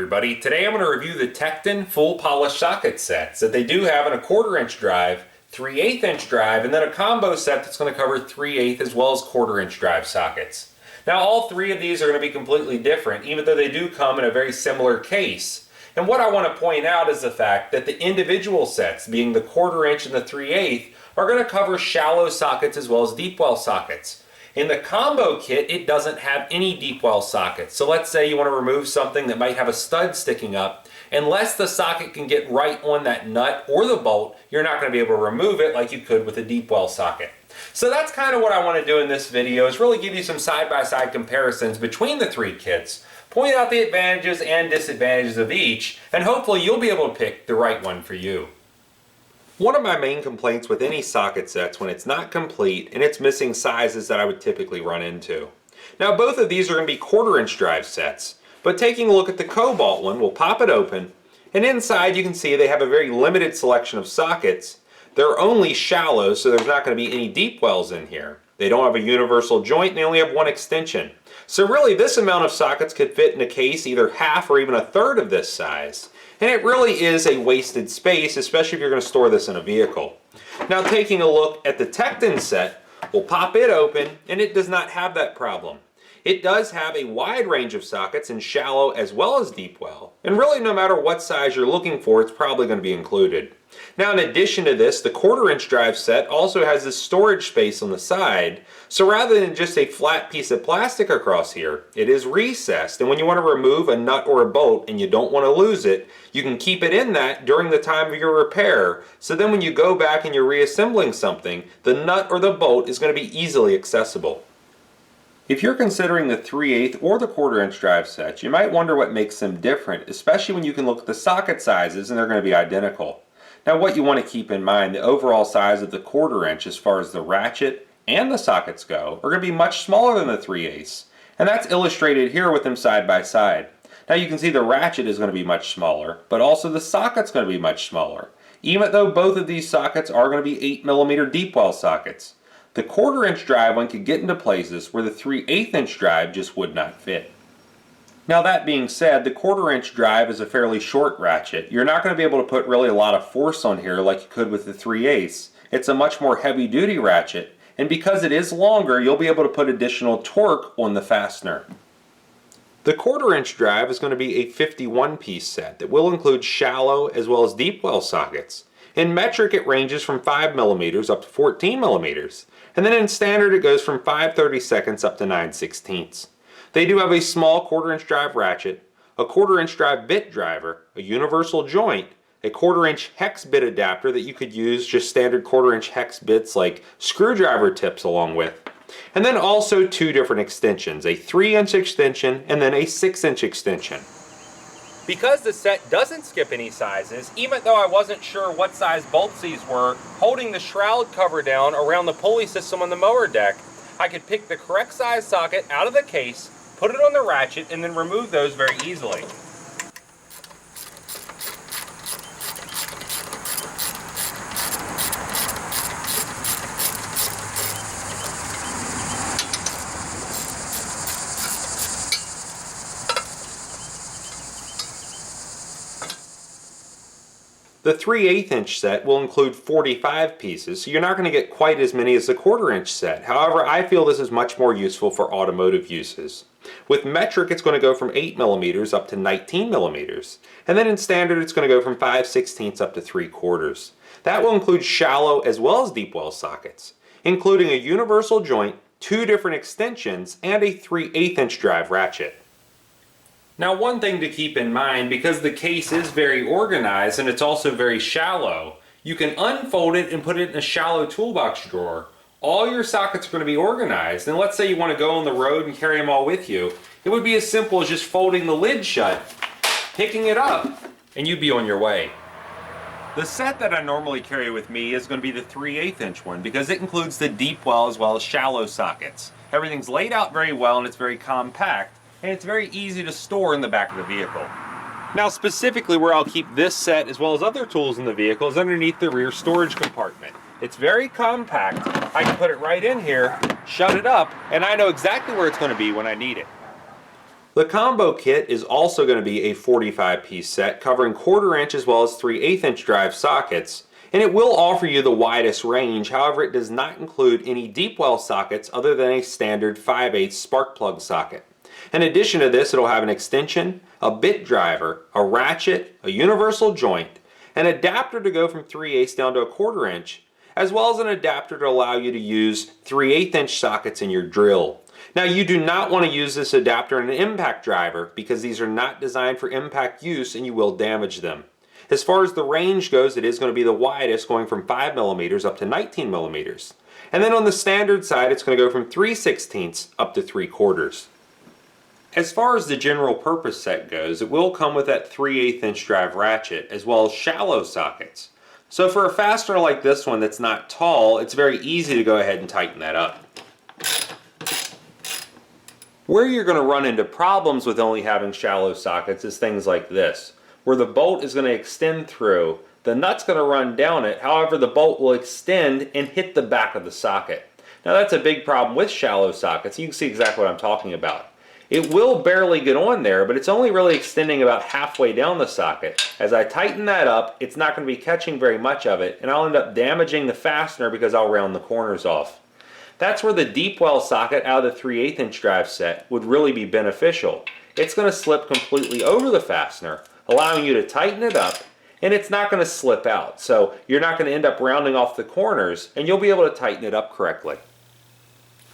everybody. Today I'm going to review the TEKTON full polished socket sets that they do have in a 1/4 inch drive, 3/8 inch drive, and then a combo set that's going to cover 3/8 as well as 1/4 inch drive sockets. Now all three of these are going to be completely different, even though they do come in a very similar case. And what I want to point out is the fact that the individual sets, being the 1/4 inch and the 3/8, are going to cover shallow sockets as well as deep well sockets. In the combo kit, it doesn't have any deep well sockets. So let's say you want to remove something that might have a stud sticking up. Unless the socket can get right on that nut or the bolt, you're not going to be able to remove it like you could with a deep well socket. So that's kind of what I want to do in this video, is really give you some side-by-side comparisons between the three kits, point out the advantages and disadvantages of each, and hopefully you'll be able to pick the right one for you. One of my main complaints with any socket sets when it's not complete and it's missing sizes that I would typically run into. Now both of these are going to be 1/4 inch drive sets, but taking a look at the Cobalt one, we'll pop it open, and inside you can see they have a very limited selection of sockets. They're only shallow, so there's not going to be any deep wells in here. They don't have a universal joint, and they only have one extension. So really this amount of sockets could fit in a case either half or even a third of this size. And it really is a wasted space, especially if you're going to store this in a vehicle. Now taking a look at the TEKTON set, we'll pop it open, and it does not have that problem. It does have a wide range of sockets in shallow as well as deep well. And really no matter what size you're looking for, it's probably going to be included. Now in addition to this, the 1/4 inch drive set also has this storage space on the side. So rather than just a flat piece of plastic across here, it is recessed. And when you want to remove a nut or a bolt and you don't want to lose it, you can keep it in that during the time of your repair. So then when you go back and you're reassembling something, the nut or the bolt is going to be easily accessible. If you're considering the 3/8 or the 1/4 inch drive sets, you might wonder what makes them different, especially when you can look at the socket sizes and they're going to be identical. Now what you want to keep in mind, the overall size of the 1/4 inch as far as the ratchet and the sockets go are going to be much smaller than the 3/8. And that's illustrated here with them side by side. Now you can see the ratchet is going to be much smaller, but also the socket's going to be much smaller, even though both of these sockets are going to be 8mm deep well sockets. The 1/4 inch drive one could get into places where the 3/8 inch drive just would not fit. Now that being said, the 1/4 inch drive is a fairly short ratchet. You're not going to be able to put really a lot of force on here like you could with the 3/8. It's a much more heavy duty ratchet, and because it is longer, you'll be able to put additional torque on the fastener. The 1/4 inch drive is going to be a 51 piece set that will include shallow as well as deep well sockets. In metric it ranges from 5mm up to 14mm, and then in standard it goes from 5/32 up to 9/16. They do have a small 1/4 inch drive ratchet, a 1/4 inch drive bit driver, a universal joint, a 1/4 inch hex bit adapter that you could use just standard 1/4 inch hex bits like screwdriver tips along with, and then also two different extensions, a 3-inch extension and then a 6-inch extension. Because the set doesn't skip any sizes, even though I wasn't sure what size bolts these were, holding the shroud cover down around the pulley system on the mower deck, I could pick the correct size socket out of the case, put it on the ratchet, and then remove those very easily. The 3/8 inch set will include 45 pieces, so you're not going to get quite as many as the 1/4 inch set. However, I feel this is much more useful for automotive uses. With metric, it's going to go from 8mm up to 19mm, and then in standard, it's going to go from 5/16 up to 3/4. That will include shallow as well as deep well sockets, including a universal joint, two different extensions, and a 3/8 inch drive ratchet. Now one thing to keep in mind, because the case is very organized and it's also very shallow, you can unfold it and put it in a shallow toolbox drawer. All your sockets are going to be organized, and let's say you want to go on the road and carry them all with you. It would be as simple as just folding the lid shut, picking it up, and you'd be on your way. The set that I normally carry with me is going to be the 3/8 inch one because it includes the deep well as well as shallow sockets. Everything's laid out very well and it's very compact, and it's very easy to store in the back of the vehicle. Now specifically where I'll keep this set as well as other tools in the vehicle is underneath the rear storage compartment. It's very compact. I can put it right in here, shut it up, and I know exactly where it's going to be when I need it. The combo kit is also going to be a 45-piece set covering 1/4 inch as well as 3/8 inch drive sockets, and it will offer you the widest range. However, it does not include any deep well sockets other than a standard 5/8 spark plug socket. In addition to this, it'll have an extension, a bit driver, a ratchet, a universal joint, an adapter to go from 3/8 down to 1/4 inch, as well as an adapter to allow you to use 3/8 inch sockets in your drill. Now, you do not want to use this adapter in an impact driver because these are not designed for impact use and you will damage them. As far as the range goes, it is going to be the widest, going from 5 millimeters up to 19 millimeters. And then on the standard side, it's going to go from 3/16 up to 3/4. As far as the general purpose set goes, it will come with that 3/8 inch drive ratchet as well as shallow sockets. So for a fastener like this one that's not tall, it's very easy to go ahead and tighten that up. Where you're going to run into problems with only having shallow sockets is things like this, where the bolt is going to extend through, the nut's going to run down it, however the bolt will extend and hit the back of the socket. Now that's a big problem with shallow sockets. You can see exactly what I'm talking about. It will barely get on there, but it's only really extending about halfway down the socket. As I tighten that up, it's not going to be catching very much of it, and I'll end up damaging the fastener because I'll round the corners off. That's where the deep well socket out of the 3/8 inch drive set would really be beneficial. It's going to slip completely over the fastener, allowing you to tighten it up, and it's not going to slip out. So you're not going to end up rounding off the corners, and you'll be able to tighten it up correctly.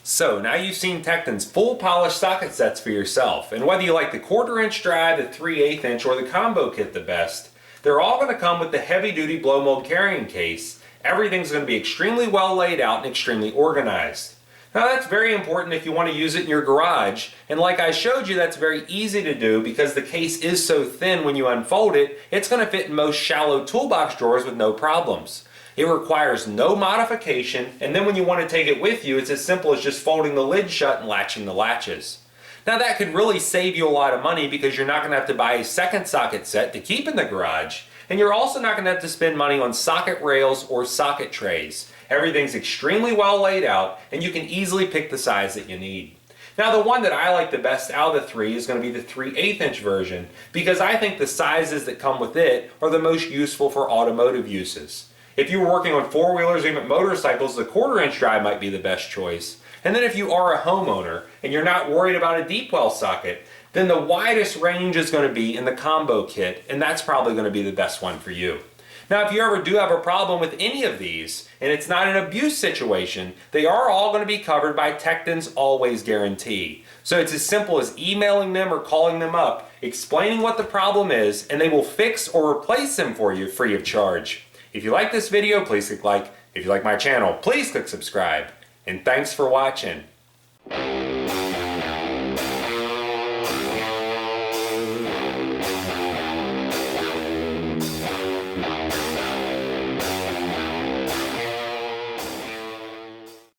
So now you've seen TEKTON's full polished socket sets for yourself, and whether you like the 1/4 inch drive, the 3/8 inch, or the combo kit the best, they're all going to come with the heavy duty blow mold carrying case. Everything's going to be extremely well laid out and extremely organized. Now that's very important if you want to use it in your garage, and like I showed you, that's very easy to do because the case is so thin when you unfold it, it's going to fit in most shallow toolbox drawers with no problems. It requires no modification, and then when you want to take it with you, it's as simple as just folding the lid shut and latching the latches. Now that could really save you a lot of money because you're not going to have to buy a second socket set to keep in the garage, and you're also not going to have to spend money on socket rails or socket trays. Everything's extremely well laid out, and you can easily pick the size that you need. Now the one that I like the best out of the three is going to be the 3/8 inch version because I think the sizes that come with it are the most useful for automotive uses. If you were working on four-wheelers or even motorcycles, the 1/4 inch drive might be the best choice. And then if you are a homeowner and you're not worried about a deep well socket, then the widest range is going to be in the combo kit, and that's probably going to be the best one for you. Now, if you ever do have a problem with any of these, and it's not an abuse situation, they are all going to be covered by TEKTON's Always Guarantee. So it's as simple as emailing them or calling them up, explaining what the problem is, and they will fix or replace them for you free of charge. If you like this video, please click like. If you like my channel, please click subscribe. And thanks for watching.